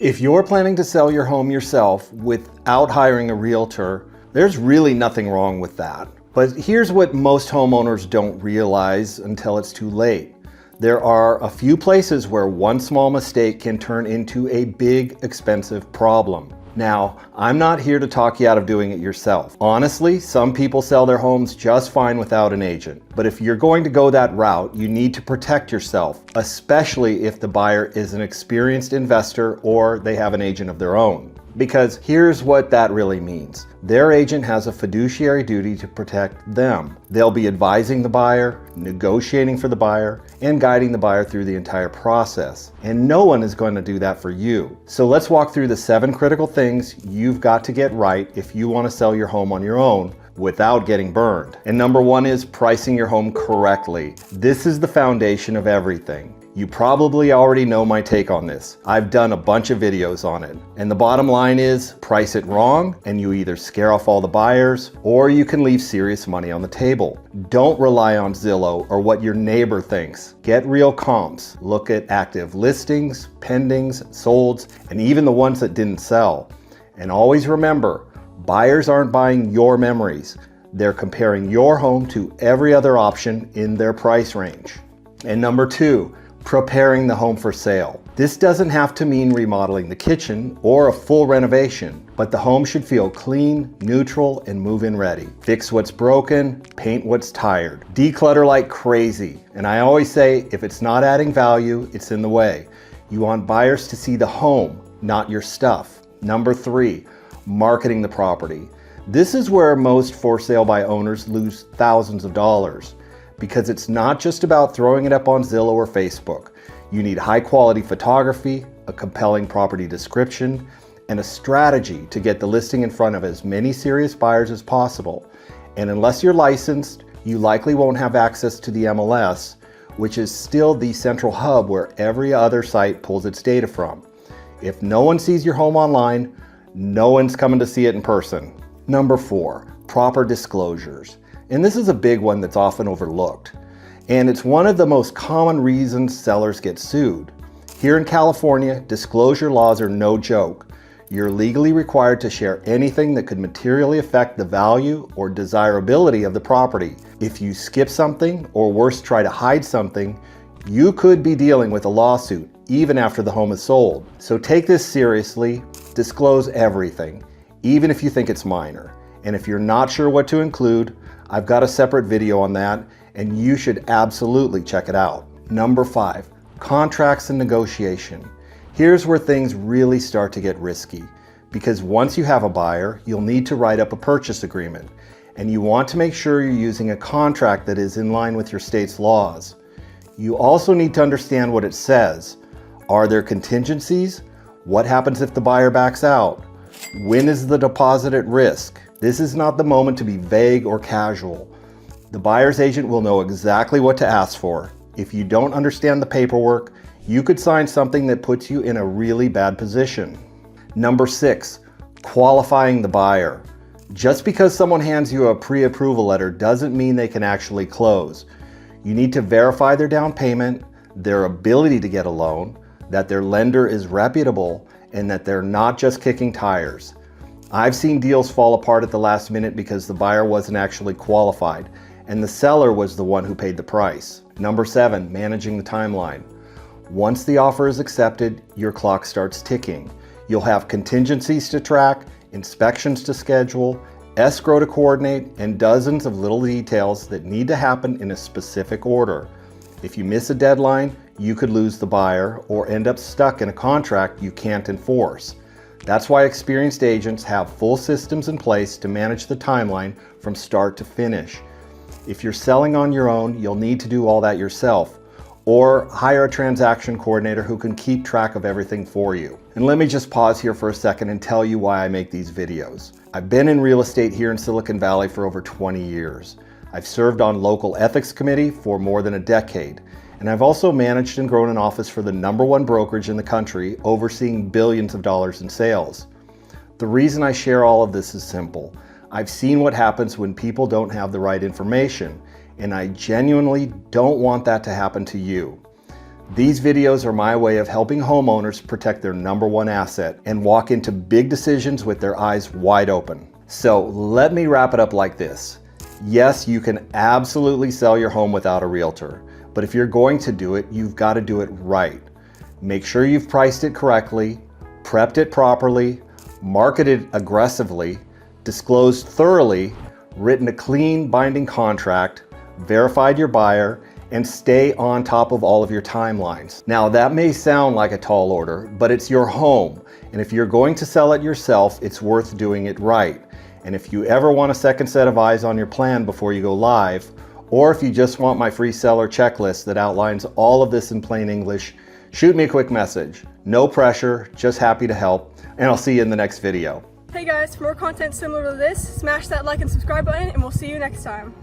If you're planning to sell your home yourself without hiring a realtor, there's really nothing wrong with that. But here's what most homeowners don't realize until it's too late. There are a few places where one small mistake can turn into a big, expensive problem. Now, I'm not here to talk you out of doing it yourself. Honestly, some people sell their homes just fine without an agent. But if you're going to go that route, you need to protect yourself, especially if the buyer is an experienced investor or they have an agent of their own. Because here's what that really means. Their agent has a fiduciary duty to protect them. They'll be advising the buyer, negotiating for the buyer, and guiding the buyer through the entire process. And no one is going to do that for you. So let's walk through the 7 critical things you've got to get right if you want to sell your home on your own without getting burned. And number 1 is pricing your home correctly. This is the foundation of everything. You probably already know my take on this. I've done a bunch of videos on it. And the bottom line is, price it wrong and you either scare off all the buyers or you can leave serious money on the table. Don't rely on Zillow or what your neighbor thinks. Get real comps. Look at active listings, pendings, solds, and even the ones that didn't sell. And always remember, buyers aren't buying your memories. They're comparing your home to every other option in their price range. And number 2, preparing the home for sale. This doesn't have to mean remodeling the kitchen or a full renovation, but the home should feel clean, neutral, and move-in ready. Fix what's broken, paint what's tired. Declutter like crazy. And I always say, if it's not adding value, it's in the way. You want buyers to see the home, not your stuff. Number 3, marketing the property. This is where most for sale by owners lose thousands of dollars. Because it's not just about throwing it up on Zillow or Facebook. You need high quality photography, a compelling property description, and a strategy to get the listing in front of as many serious buyers as possible. And unless you're licensed, you likely won't have access to the MLS, which is still the central hub where every other site pulls its data from. If no one sees your home online, no one's coming to see it in person. Number 4, proper disclosures. And this is a big one that's often overlooked. And it's one of the most common reasons sellers get sued. Here in California, disclosure laws are no joke. You're legally required to share anything that could materially affect the value or desirability of the property. If you skip something, or worse, try to hide something, you could be dealing with a lawsuit even after the home is sold. So take this seriously, disclose everything, even if you think it's minor. And if you're not sure what to include, I've got a separate video on that, and you should absolutely check it out. Number 5, contracts and negotiation. Here's where things really start to get risky, because once you have a buyer, you'll need to write up a purchase agreement, and you want to make sure you're using a contract that is in line with your state's laws. You also need to understand what it says. Are there contingencies? What happens if the buyer backs out? When is the deposit at risk? This is not the moment to be vague or casual. The buyer's agent will know exactly what to ask for. If you don't understand the paperwork, you could sign something that puts you in a really bad position. Number 6, qualifying the buyer. Just because someone hands you a pre-approval letter doesn't mean they can actually close. You need to verify their down payment, their ability to get a loan, that their lender is reputable, and that they're not just kicking tires. I've seen deals fall apart at the last minute because the buyer wasn't actually qualified and the seller was the one who paid the price. Number 7, managing the timeline. Once the offer is accepted, your clock starts ticking. You'll have contingencies to track, inspections to schedule, escrow to coordinate, and dozens of little details that need to happen in a specific order. If you miss a deadline, you could lose the buyer or end up stuck in a contract you can't enforce. That's why experienced agents have full systems in place to manage the timeline from start to finish. If you're selling on your own, you'll need to do all that yourself, or hire a transaction coordinator who can keep track of everything for you. And let me just pause here for a second and tell you why I make these videos. I've been in real estate here in Silicon Valley for over 20 years. I've served on local ethics committee for more than a decade. And I've also managed and grown an office for the #1 brokerage in the country, overseeing billions of dollars in sales. The reason I share all of this is simple. I've seen what happens when people don't have the right information, and I genuinely don't want that to happen to you. These videos are my way of helping homeowners protect their #1 asset and walk into big decisions with their eyes wide open. So let me wrap it up like this. Yes, you can absolutely sell your home without a realtor, but if you're going to do it, you've got to do it right. Make sure you've priced it correctly, prepped it properly, marketed aggressively, disclosed thoroughly, written a clean binding contract, verified your buyer, and stay on top of all of your timelines. Now that may sound like a tall order, but it's your home. And if you're going to sell it yourself, it's worth doing it right. And if you ever want a second set of eyes on your plan before you go live, or if you just want my free seller checklist that outlines all of this in plain English, shoot me a quick message. No pressure, just happy to help, and I'll see you in the next video. Hey guys, for more content similar to this, smash that like and subscribe button, and we'll see you next time.